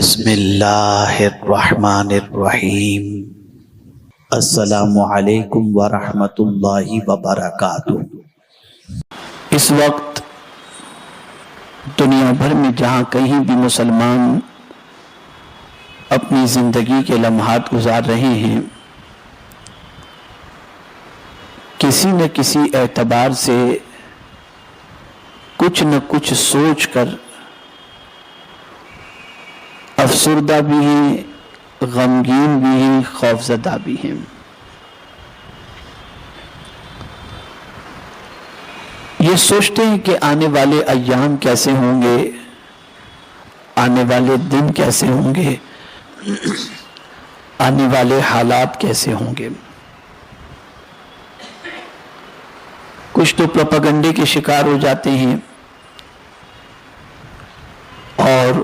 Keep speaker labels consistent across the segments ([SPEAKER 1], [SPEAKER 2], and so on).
[SPEAKER 1] بسم اللہ الرحمن الرحیم۔ السلام علیکم ورحمۃ اللہ وبرکاتہ۔ اس وقت دنیا بھر میں جہاں کہیں بھی مسلمان اپنی زندگی کے لمحات گزار رہے ہیں، کسی نہ کسی اعتبار سے کچھ نہ کچھ سوچ کر افسردہ بھی ہیں، غمگین بھی ہیں، خوفزدہ بھی ہیں۔ یہ سوچتے ہیں کہ آنے والے ایام کیسے ہوں گے، آنے والے دن کیسے ہوں گے، آنے والے حالات کیسے ہوں گے۔ کچھ تو پروپیگنڈے کے شکار ہو جاتے ہیں اور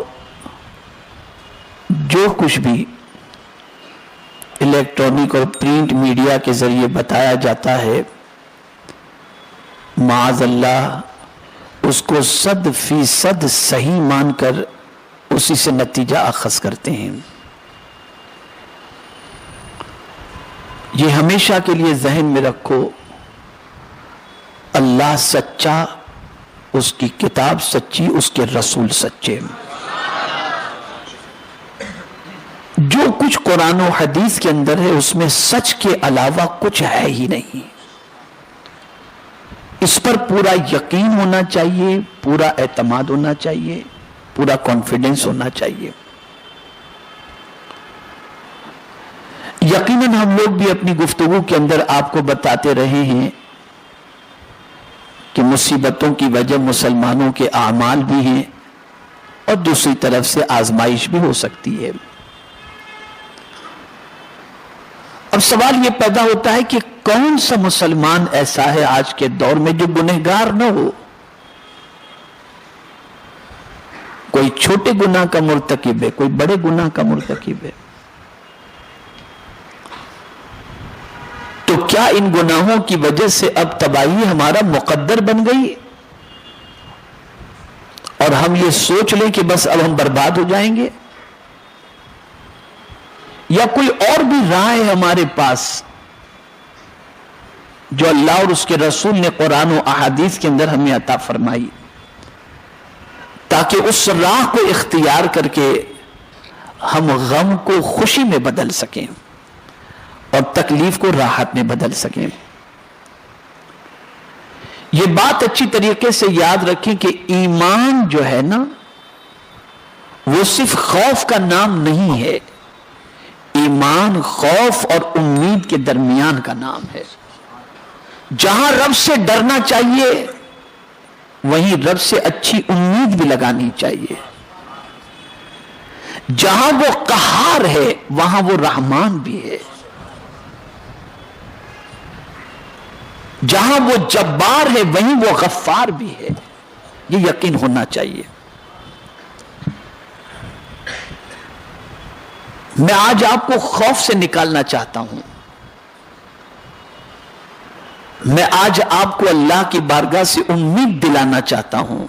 [SPEAKER 1] جو کچھ بھی الیکٹرانک اور پرنٹ میڈیا کے ذریعے بتایا جاتا ہے، معاذ اللہ اس کو 100% صحیح مان کر اسی سے نتیجہ اخذ کرتے ہیں۔ یہ ہمیشہ کے لیے ذہن میں رکھو، اللہ سچا، اس کی کتاب سچی، اس کے رسول سچے۔ جو کچھ قرآن و حدیث کے اندر ہے اس میں سچ کے علاوہ کچھ ہے ہی نہیں۔ اس پر پورا یقین ہونا چاہیے، پورا اعتماد ہونا چاہیے، پورا کانفیڈنس ہونا چاہیے۔ یقیناً ہم لوگ بھی اپنی گفتگو کے اندر آپ کو بتاتے رہے ہیں کہ مصیبتوں کی وجہ مسلمانوں کے اعمال بھی ہیں اور دوسری طرف سے آزمائش بھی ہو سکتی ہے۔ اب سوال یہ پیدا ہوتا ہے کہ کون سا مسلمان ایسا ہے آج کے دور میں جو گنہگار نہ ہو؟ کوئی چھوٹے گناہ کا مرتکب ہے، کوئی بڑے گناہ کا مرتکب ہے۔ تو کیا ان گناہوں کی وجہ سے اب تباہی ہمارا مقدر بن گئی اور ہم یہ سوچ لیں کہ بس اب ہم برباد ہو جائیں گے؟ یا کوئی اور بھی راہ ہے ہمارے پاس جو اللہ اور اس کے رسول نے قرآن و احادیث کے اندر ہمیں عطا فرمائی، تاکہ اس راہ کو اختیار کر کے ہم غم کو خوشی میں بدل سکیں اور تکلیف کو راحت میں بدل سکیں۔ یہ بات اچھی طریقے سے یاد رکھیں کہ ایمان جو ہے نا، وہ صرف خوف کا نام نہیں ہے، ایمان خوف اور امید کے درمیان کا نام ہے۔ جہاں رب سے ڈرنا چاہیے وہیں رب سے اچھی امید بھی لگانی چاہیے۔ جہاں وہ قہار ہے وہاں وہ رحمان بھی ہے۔ جہاں وہ جبار ہے وہیں وہ غفار بھی ہے۔ یہ یقین ہونا چاہیے۔ میں آج آپ کو خوف سے نکالنا چاہتا ہوں۔ میں آج آپ کو اللہ کی بارگاہ سے امید دلانا چاہتا ہوں۔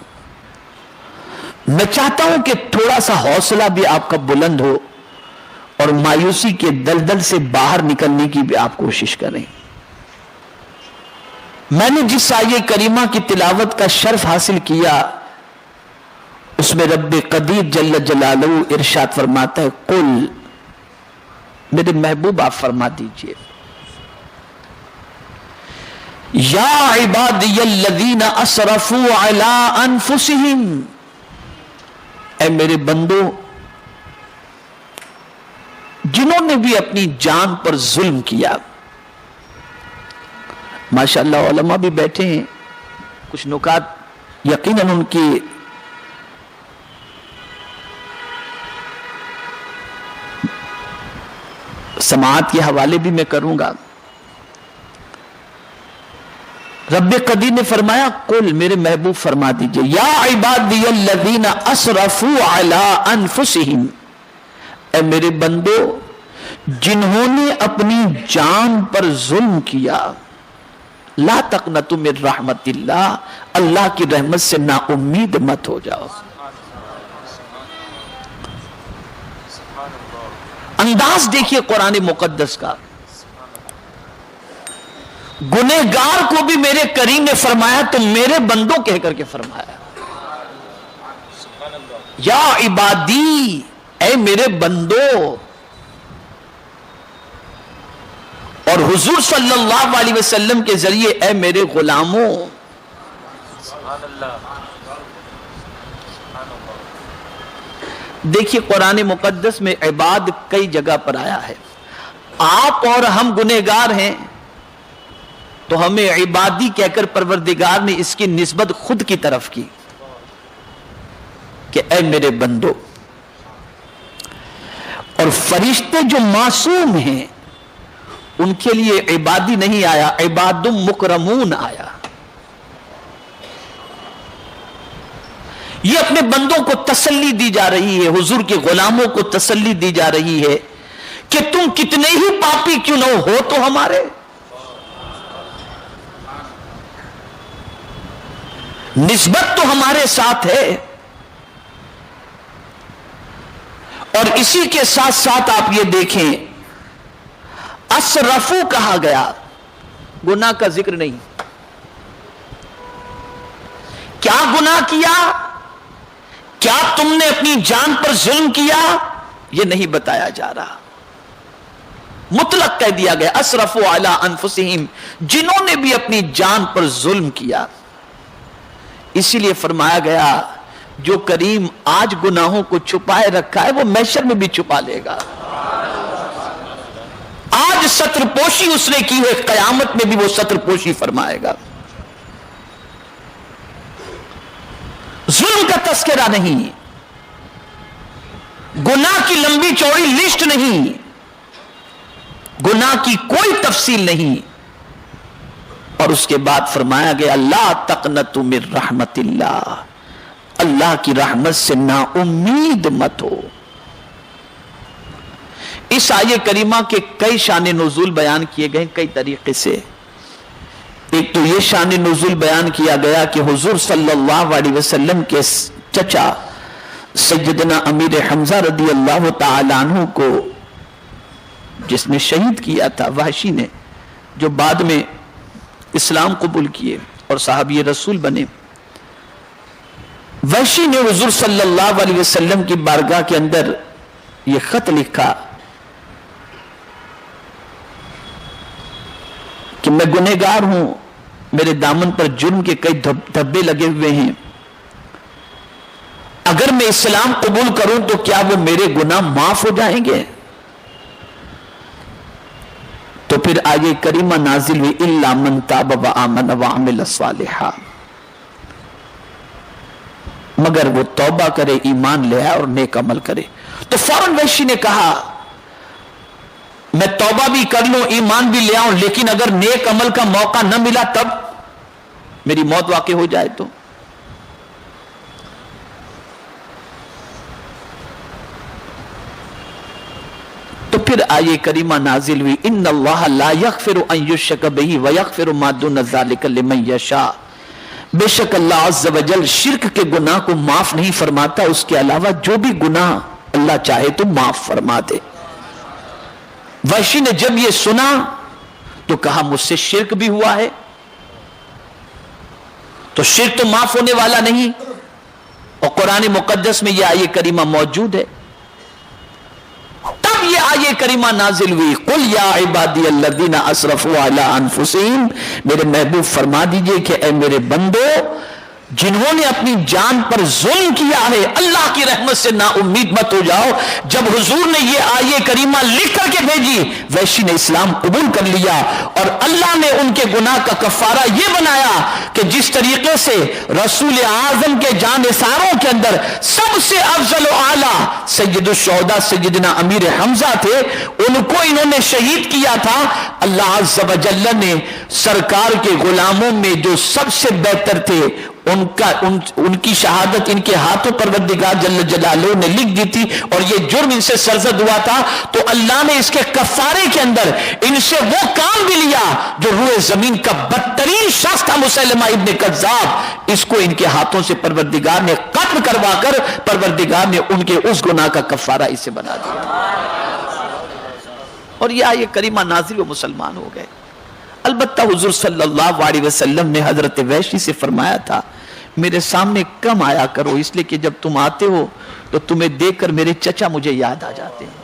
[SPEAKER 1] میں چاہتا ہوں کہ تھوڑا سا حوصلہ بھی آپ کا بلند ہو اور مایوسی کے دلدل سے باہر نکلنے کی بھی آپ کوشش کریں۔ میں نے جس آیہ کریمہ کی تلاوت کا شرف حاصل کیا، اس میں رب قدیر جل جلالہ ارشاد فرماتا ہے، قل، میرے محبوب آپ فرما دیجئے، یا عبادی الذین اسرفوا علی انفسہم، اے میرے بندو جنہوں نے بھی اپنی جان پر ظلم کیا۔ ماشاءاللہ علماء بھی بیٹھے ہیں، کچھ نکات یقیناً ان کی سماعت کے حوالے بھی میں کروں گا۔ رب قدیر نے فرمایا، قل، میرے محبوب فرما دیجئے، یا عبادی الذین اسرفوا علی انفسہم، اے میرے بندو جنہوں نے اپنی جان پر ظلم کیا، لا تقنطوا من رحمت اللہ، اللہ کی رحمت سے نا امید مت ہو جاؤ۔ انداز دیکھیے قرآن مقدس کا. گنہگار کو بھی میرے کریم نے فرمایا تو میرے بندوں کہہ کر کے فرمایا. یا عبادی، اے میرے بندو. اور حضور صلی اللہ علیہ وسلم کے ذریعے اے میرے غلاموں. دیکھیے قرآن مقدس میں عباد کئی جگہ پر آیا ہے. آپ اور ہم گنہگار ہیں تو ہمیں عبادی کہہ کر پروردگار نے اس کی نسبت خود کی طرف کی کہ اے میرے بندو. اور فرشتے جو معصوم ہیں ان کے لیے عبادی نہیں آیا، عباد مکرمون آیا. یہ اپنے بندوں کو تسلی دی جا رہی ہے، حضور کے غلاموں کو تسلی دی جا رہی ہے کہ تم کتنے ہی پاپی کیوں نہ ہو تو ہمارے نسبت تو ہمارے ساتھ ہے. اور اسی کے ساتھ ساتھ آپ یہ دیکھیں اسرفو کہا گیا، گناہ کا ذکر نہیں. کیا گناہ کیا؟ کیا تم نے اپنی جان پر ظلم کیا؟ یہ نہیں بتایا جا رہا، مطلق کہہ دیا گیا اسرفو علی انفسہم، جنہوں نے بھی اپنی جان پر ظلم کیا. اسی لیے فرمایا گیا جو کریم آج گناہوں کو چھپائے رکھا ہے وہ محشر میں بھی چھپا لے گا. آج ستر پوشی اس نے کی ہے، قیامت میں بھی وہ ستر پوشی فرمائے گا. ظلم کا تذکرہ نہیں، گناہ کی لمبی چوڑی لسٹ نہیں، گناہ کی کوئی تفصیل نہیں. اور اس کے بعد فرمایا گیا لا تقنطوا من رحمت اللہ، اللہ کی رحمت سے نا امید مت ہو. اس آیے کریمہ کے کئی شان نزول بیان کیے گئے کئی طریقے سے. ایک تو یہ شان نزول بیان کیا گیا کہ حضور صلی اللہ علیہ وسلم کے چچا سیدنا امیر حمزہ رضی اللہ تعالی عنہ کو جس نے شہید کیا تھا وحشی نے، جو بعد میں اسلام قبول کیے اور صحابی رسول بنے، وحشی نے حضور صلی اللہ علیہ وسلم کی بارگاہ کے اندر یہ خط لکھا کہ میں گنہگار ہوں، میرے دامن پر جرم کے کئی دھبے لگے ہوئے ہیں، اگر میں اسلام قبول کروں تو کیا وہ میرے گناہ معاف ہو جائیں گے؟ تو پھر آیے کریمہ نازل ہوئی الا من تاب وآمن وعمل صالحا، مگر وہ توبہ کرے، ایمان لے آئے اور نیک عمل کرے. تو فوراً وحشی نے کہا میں توبہ بھی کر لوں، ایمان بھی لے آؤں، لیکن اگر نیک عمل کا موقع نہ ملا تب میری موت واقع ہو جائے تو پھر آیے کریمہ نازل ہوئی ان اللہ لا یغفر ان یشرک بہ ویغفر ما دون ذلک لمن یشاء، بے شک اللہ عز و جل شرک کے گناہ کو معاف نہیں فرماتا، اس کے علاوہ جو بھی گناہ اللہ چاہے تو معاف فرما دے. وحشی نے جب یہ سنا تو کہا مجھ سے شرک بھی ہوا ہے، تو شرک تو معاف ہونے والا نہیں. اور قرآن مقدس میں یہ آیے کریمہ موجود ہے. تب یہ آیے کریمہ نازل ہوئی قل یا عبادی الذین اسرفوا علی انفسہم، میرے محبوب فرما دیجئے کہ اے میرے بندو جنہوں نے اپنی جان پر ظلم کیا ہے اللہ کی رحمت سے نا امید مت ہو جاؤ. جب حضور نے یہ آیے کریمہ لکھ کر کے بھیجی وحشی نے اسلام قبول کر لیا، اور اللہ نے ان کے گناہ کا کفارہ یہ بنایا کہ جس طریقے سے رسول اعظم کے جانثاروں کے اندر سب سے افضل و اعلیٰ سید الشہداء سیدنا امیر حمزہ تھے، ان کو انہوں نے شہید کیا تھا. اللہ عز و جل نے سرکار کے غلاموں میں جو سب سے بہتر تھے ان کی شہادت ان کے ہاتھوں پروردگار جل جلالہ نے لکھ دی تھی اور یہ جرم ان سے سرزد ہوا تھا، تو اللہ نے اس کے کفارے کے اندر ان سے وہ کام بھی لیا جو روئے زمین کا بدترین شخص تھا مسیلمہ ابن کذاب، اس کو ان کے ہاتھوں سے پروردگار نے قتل کروا کر پروردگار نے ان کے اس گناہ کا کفارہ اسے بنا دیا، اور یہ آیت کریمہ نازل و مسلمان ہو گئے۔ البتہ حضور صلی اللہ علیہ وسلم نے حضرت وحشی سے فرمایا تھا میرے سامنے کم آیا کرو، اس لیے کہ جب تم آتے ہو تو تمہیں دیکھ کر میرے چچا مجھے یاد آ جاتے ہیں۔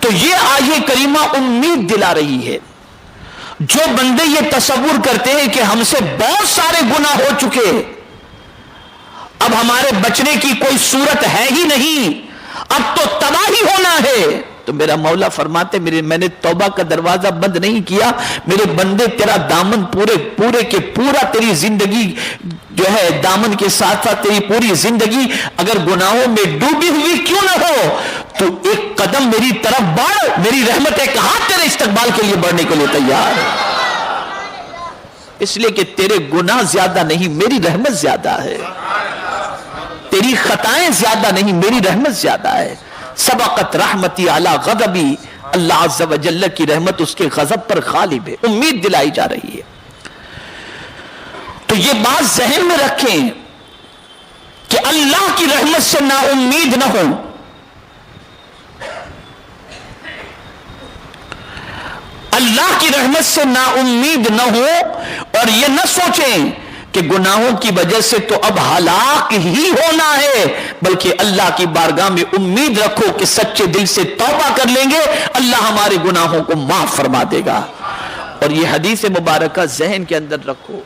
[SPEAKER 1] تو یہ آیت کریمہ امید دلا رہی ہے، جو بندے یہ تصور کرتے ہیں کہ ہم سے بہت سارے گناہ ہو چکے، اب ہمارے بچنے کی کوئی صورت ہے ہی نہیں، اب تو تباہی ہونا ہے، تو میرا مولا فرماتے میں نے توبہ کا دروازہ بند نہیں کیا، میرے بندے تیرا دامن پورے کے پورا تیری زندگی جو ہے دامن کے ساتھ ساتھ تیری پوری زندگی اگر گناہوں میں ڈوبی ہوئی کیوں نہ ہو تو ایک قدم میری طرف بڑھ، میری رحمت ایک ہاتھ تیرے استقبال کے لیے بڑھنے کے لیے تیار ہے، اس لیے کہ تیرے گناہ زیادہ نہیں میری رحمت زیادہ ہے، تیری خطائیں زیادہ نہیں میری رحمت زیادہ ہے، سبقت رحمتی علی غضبی، اللہ عز و جل کی رحمت اس کے غضب پر غالب ہے، امید دلائی جا رہی ہے۔ تو یہ بات ذہن میں رکھیں کہ اللہ کی رحمت سے نا امید نہ ہو، اللہ کی رحمت سے نا امید نہ ہو، اور یہ نہ سوچیں کہ گناہوں کی وجہ سے تو اب ہلاک ہی ہونا ہے، بلکہ اللہ کی بارگاہ میں امید رکھو کہ سچے دل سے توبہ کر لیں گے اللہ ہمارے گناہوں کو معاف فرما دے گا۔ اور یہ حدیث مبارکہ ذہن کے اندر رکھو،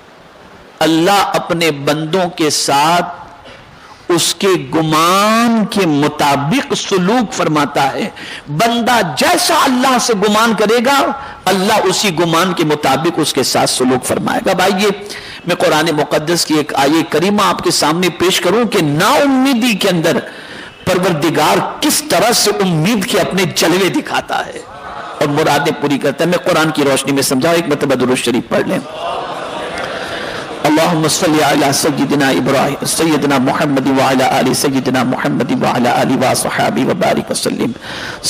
[SPEAKER 1] اللہ اپنے بندوں کے ساتھ اس کے گمان کے مطابق سلوک فرماتا ہے، بندہ جیسا اللہ سے گمان کرے گا اللہ اسی گمان کے مطابق اس کے ساتھ سلوک فرمائے گا۔ بھائیے میں قرآن مقدس کی ایک آیت کریمہ آپ کے سامنے پیش کروں کہ نا امیدی کے اندر پروردگار کس طرح سے امید کے اپنے جلوے دکھاتا ہے اور مرادیں پوری کرتا ہے۔ میں قرآن کی روشنی میں سمجھاؤں، ایک مرتبہ درود شریف پڑھ لیں۔ اللہم صلی علی سیدنا ابراہیم سیدنا محمد وعلی آل سیدنا محمد وعلی آل وصحابہ وبارک وسلم،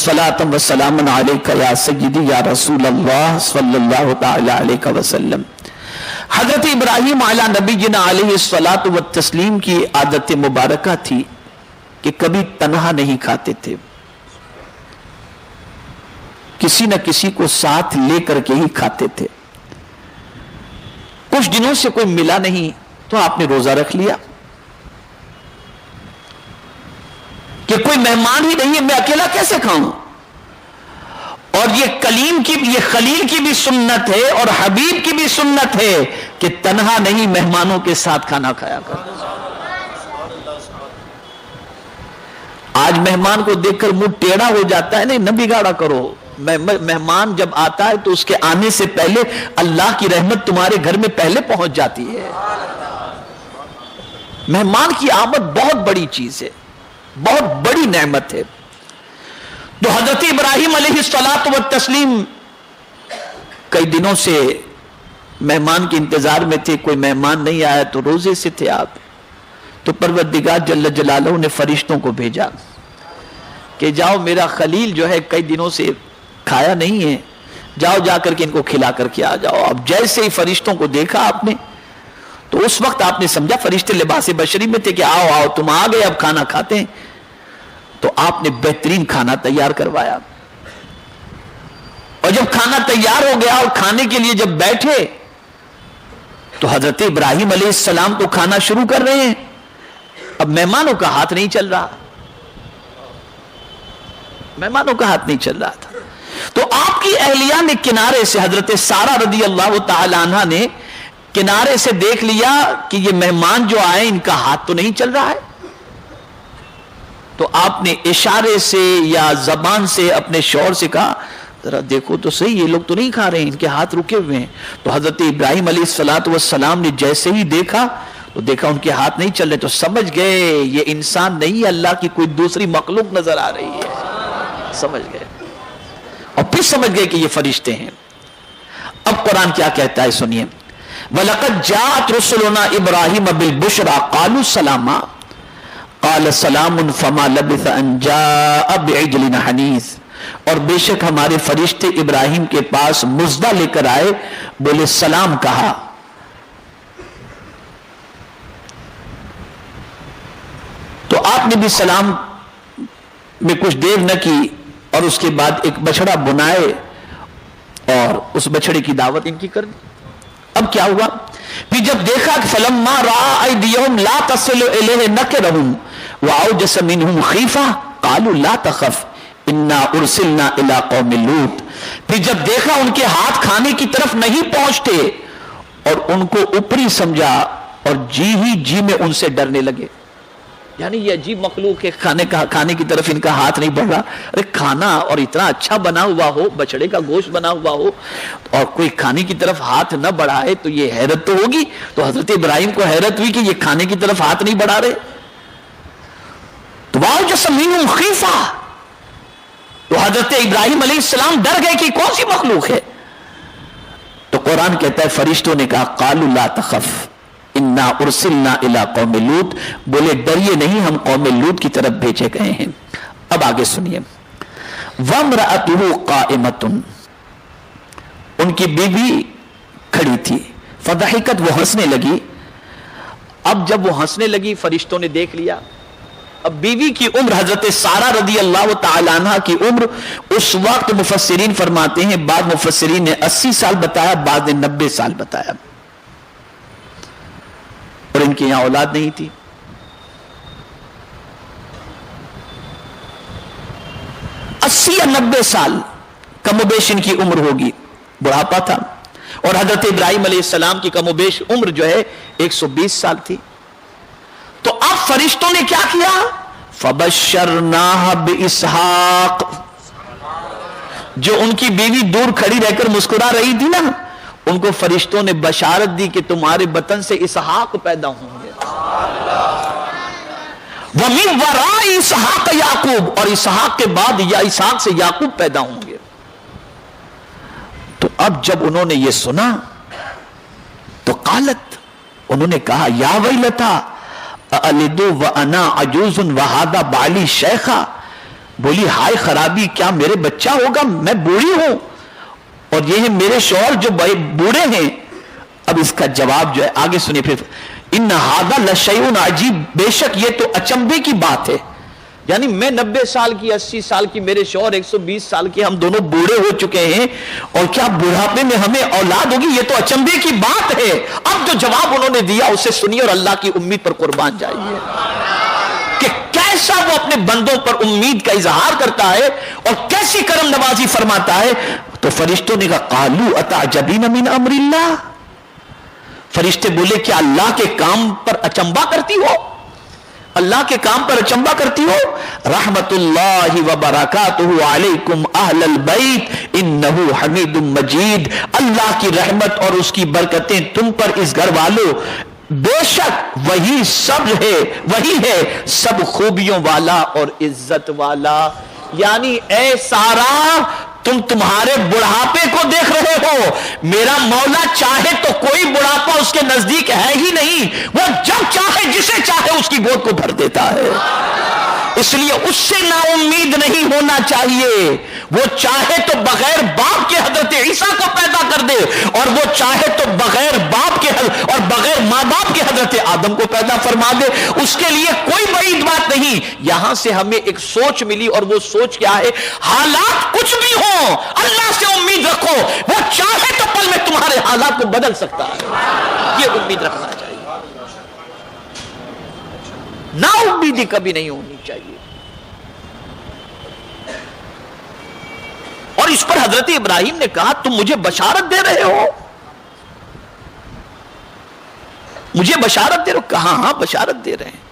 [SPEAKER 1] صلاۃ و سلام علیک یا سیدی یا رسول اللہ صلی اللہ تعالی علیہ وسلم۔ حضرت ابراہیم علی نبینا علیہ الصلاۃ والتسلیم کی عادت مبارکہ تھی کہ کبھی تنہا نہیں کھاتے تھے، کسی نہ کسی کو ساتھ لے کر کے ہی کھاتے تھے۔ کچھ دنوں سے کوئی ملا نہیں تو آپ نے روزہ رکھ لیا کہ کوئی مہمان ہی نہیں ہے، میں اکیلا کیسے کھاؤں؟ اور یہ خلیل کی بھی سنت ہے اور حبیب کی بھی سنت ہے کہ تنہا نہیں مہمانوں کے ساتھ کھانا کھایا کر۔ آج مہمان کو دیکھ کر منہ ٹیڑھا ہو جاتا ہے، نہیں نہ بگاڑا کرو، مہمان جب آتا ہے تو اس کے آنے سے پہلے اللہ کی رحمت تمہارے گھر میں پہلے پہنچ جاتی ہے۔ مہمان کی آمد بہت بڑی چیز ہے، بہت بڑی نعمت ہے۔ تو حضرت ابراہیم علیہ الصلاۃ والتسلیم کئی دنوں سے مہمان کے انتظار میں تھے، کوئی مہمان نہیں آیا تو روزے سے تھے آپ، تو پروردگار جل جلالہ نے فرشتوں کو بھیجا کہ جاؤ میرا خلیل جو ہے کئی دنوں سے کھایا نہیں ہے، جاؤ جا کر کے ان کو کھلا کر کے آ جاؤ۔ اب جیسے ہی فرشتوں کو دیکھا آپ نے تو اس وقت آپ نے سمجھا فرشتے لباس بشری میں تھے کہ آؤ آؤ تم آ گئے اب کھانا کھاتے ہیں، تو آپ نے بہترین کھانا تیار کروایا، اور جب کھانا تیار ہو گیا اور کھانے کے لیے جب بیٹھے تو حضرت ابراہیم علیہ السلام تو کھانا شروع کر رہے ہیں، اب مہمانوں کا ہاتھ نہیں چل رہا، مہمانوں کا ہاتھ نہیں چل رہا تھا۔ تو آپ کی اہلیہ نے کنارے سے، حضرت سارہ رضی اللہ تعالی عنہ نے کنارے سے دیکھ لیا کہ یہ مہمان جو آئے ان کا ہاتھ تو نہیں چل رہا ہے، تو آپ نے اشارے سے یا زبان سے اپنے شوہر سے کہا ذرا دیکھو تو صحیح یہ لوگ تو نہیں کھا رہے ہیں، ان کے ہاتھ رکے ہوئے ہیں۔ تو حضرت ابراہیم علیہ السلام نے جیسے ہی دیکھا تو دیکھا ان کے ہاتھ نہیں چل رہے، تو سمجھ گئے یہ انسان نہیں اللہ کی کوئی دوسری مخلوق نظر آ رہی ہے، سمجھ گئے، اور پھر سمجھ گئے کہ یہ فرشتے ہیں۔ اب اب قرآن کیا کہتا ہے سنیے، وَلَقَدْ جَاءَتْ رُسُلُنَا إِبْرَاهِيمَ بِالْبُشْرَى قَالُوا سَلَامًا قَالَ سَلَامٌ فَمَا لَبِثَ أَنْ جَاءَ بِعِجْلٍ حَنِيذٍ، اور بے شک ہمارے فرشتے ابراہیم کے پاس مزدہ لے کر آئے، بولے سلام کہا۔ تو آپ نے بھی سلام میں کچھ دیر نہ کی اور اس کے بعد ایک بچڑا بنائے اور اس بچڑے کی دعوت ان کی کر دی۔ اب کیا ہوا؟ پھر جب دیکھا کہ فلما رأى أيديهم لا تصل إليه نكرهم وأوجس منهم خيفة قالوا لا تخف إنا أرسلنا إلى قوم لوط، پھر جب دیکھا ان کے ہاتھ کھانے کی طرف نہیں پہنچتے اور ان کو اوپری سمجھا اور جی ہی جی میں ان سے ڈرنے لگے۔ یعنی یہ عجیب مخلوق ہے، کھانے کی طرف ان کا ہاتھ نہیں بڑھ رہا، ارے کھانا اور اتنا اچھا بنا ہوا ہو، بچڑے کا گوشت بنا ہوا ہو اور کوئی کھانے کی طرف ہاتھ نہ بڑھائے تو یہ حیرت تو ہوگی۔ تو حضرت ابراہیم کو حیرت ہوئی کہ یہ کھانے کی طرف ہاتھ نہیں بڑھا رہے، تو وَأَوْجَسَ مِنْهُمْ خِيفَةً، تو حضرت ابراہیم علیہ السلام ڈر گئے کہ کون سی مخلوق ہے۔ تو قرآن کہتا ہے فرشتوں نے کہا قَالُوا لَا تَخَفْ اِنَّا أُرْسِلْنَا إِلَىٰ قَوْمِ لُوط، بولے ڈریے نہیں، ہم قوم لوط کی طرف بھیجے گئے ہیں۔ اب آگے سنیے، وَامْرَأَتُهُ قَائِمَةٌ، ان کی بیوی کھڑی تھی، فضحکت، وہ ہنسنے لگی۔ اب جب وہ ہنسنے لگی فرشتوں نے دیکھ لیا۔ اب بیوی کی عمر، حضرت سارہ رضی اللہ تعالی عنہ کی عمر اس وقت مفسرین فرماتے ہیں، بعض مفسرین نے 80 سال بتایا، بعض نے 90 سال بتایا، اور ان کے یہاں اولاد نہیں تھی۔ 80 یا 90 سال کم و بیش ان کی عمر ہوگی، بڑھاپا تھا، اور حضرت ابراہیم علیہ السلام کی کم و بیش عمر جو ہے 120 سال تھی۔ تو اب فرشتوں نے کیا کیا؟ فَبَشَّرْنَاهَا بِإِسْحَاقَ، جو ان کی بیوی دور کھڑی رہ کر مسکرا رہی تھی نا، ان کو فرشتوں نے بشارت دی کہ تمہارے بطن سے اسحاق پیدا ہوں گے، وَمِن وَرَاءِ اسحاق یعقوب، اور اسحاق کے بعد یا اسحاق سے یعقوب پیدا ہوں گے۔ تو اب جب انہوں نے یہ سنا تو قالت، انہوں نے کہا یا ویلتا اَأَلِدُ وَأَنَا عَجُوزٌ وَهَذَا بَعْلِي شَيْخًا، بولی ہائے خرابی، کیا میرے بچہ ہوگا، میں بوڑھی ہوں اور یہ ہیں میرے شوہر جو بوڑھے ہیں۔ اب اس کا جواب جو ہے آگے سنیے پھر، ان هَذَا لَشَيْءٌ عَجِيبٌ، بے شک یہ تو اچنبے کی بات ہے، یعنی میں 90 سال کی، 80 سال کی، میرے شوہر 120 سال کے، ہم دونوں بوڑھے ہو چکے ہیں، اور کیا بڑھاپے میں ہمیں اولاد ہوگی، یہ تو اچنبے کی بات ہے۔ اب جو جواب انہوں نے دیا اسے سنیے اور اللہ کی امید پر قربان جائیے کہ کیسا وہ اپنے بندوں پر امید کا اظہار کرتا ہے اور کیسی کرم نوازی فرماتا ہے۔ تو فرشتوں نے کہا قالوا اتعجبین من امر اللہ، فرشتے بولے کیا اللہ کے کام پر اچنبا کرتی ہو، اللہ کے کام پر اچنبا کرتی ہو؟ رحمت اللہ وبرکاتہ علیکم اہل البیت انہ حمید مجید، اللہ کی رحمت اور اس کی برکتیں تم پر اس گھر والوں، بے شک وہی سب ہے، وہی ہے سب خوبیوں والا اور عزت والا۔ یعنی اے سارا، تم تمہارے بڑھاپے کو دیکھ رہے ہو، میرا مولا چاہے تو کوئی بڑھاپا اس کے نزدیک ہے ہی نہیں، وہ جب چاہے جسے چاہے اس کی گود کو بھر دیتا ہے، اس لیے اس سے نا امید نہیں ہونا چاہیے۔ وہ چاہے تو بغیر باپ کے حضرت عیسیٰ کو پیدا کر دے، اور وہ چاہے تو بغیر باپ کے اور بغیر ماں باپ کے حضرت آدم کو پیدا فرما دے، اس کے لیے کوئی بعید بات نہیں۔ یہاں سے ہمیں ایک سوچ ملی، اور وہ سوچ کیا ہے؟ حالات کچھ بھی ہوں اللہ سے امید رکھو، وہ چاہے تو پل میں تمہارے حالات کو بدل سکتا ہے، یہ امید رکھنا چاہیے، نا امیدی کبھی نہیں ہونی چاہیے۔ اور اس پر حضرت ابراہیم نے کہا تم مجھے بشارت دے رہے ہو، مجھے بشارت دے رہے ہو؟ کہا ہاں بشارت دے رہے ہیں۔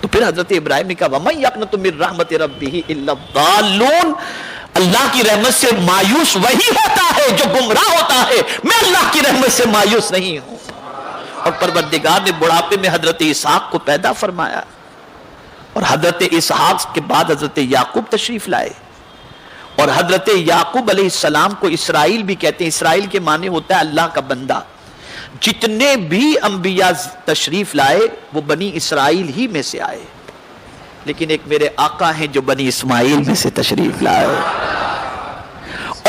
[SPEAKER 1] تو پھر حضرت ابراہیم نے کہا وَمَن يَقْنَطُ مِن رَحْمَتِ رَبِّهِ إِلَّا الضَّالُّونَ، اللہ کی رحمت سے مایوس وہی ہوتا ہے جو گمراہ ہوتا ہے، میں اللہ کی رحمت سے مایوس نہیں ہوں۔ اور پروردگار نے بڑھاپے میں حضرت اسحاق کو پیدا فرمایا، اور حضرت اسحاق کے بعد حضرت یعقوب تشریف لائے، اور حضرت یعقوب علیہ السلام کو اسرائیل بھی کہتے ہیں. اسرائیل کے معنی ہوتا ہے اللہ کا بندہ. جتنے بھی انبیاء تشریف لائے وہ بنی اسرائیل ہی میں سے آئے، لیکن ایک میرے آقا ہیں جو بنی اسماعیل میں سے تشریف لائے.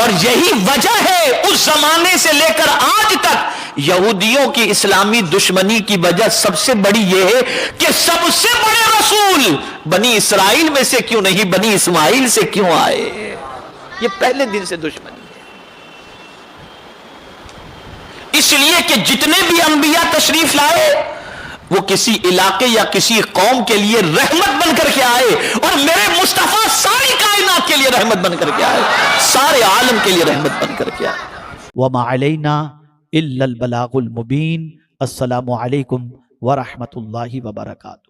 [SPEAKER 1] اور یہی وجہ ہے اس زمانے سے لے کر آج تک یہودیوں کی اسلامی دشمنی کی وجہ سب سے بڑی یہ ہے کہ سب سے بڑے رسول بنی اسرائیل میں سے کیوں نہیں، بنی اسماعیل سے کیوں آئے. یہ پہلے دن سے دشمنی ہے، اس لیے کہ جتنے بھی انبیاء تشریف لائے وہ کسی علاقے یا کسی قوم کے لیے رحمت بن کر کے آئے، اور میرے مصطفیٰ ساری کائنات کے لیے رحمت بن کر کے آئے، سارے عالم کے لیے رحمت بن کر کے آئے.
[SPEAKER 2] وما علینا الا البلاغ المبین. السلام علیکم ورحمۃ اللہ وبرکاتہ.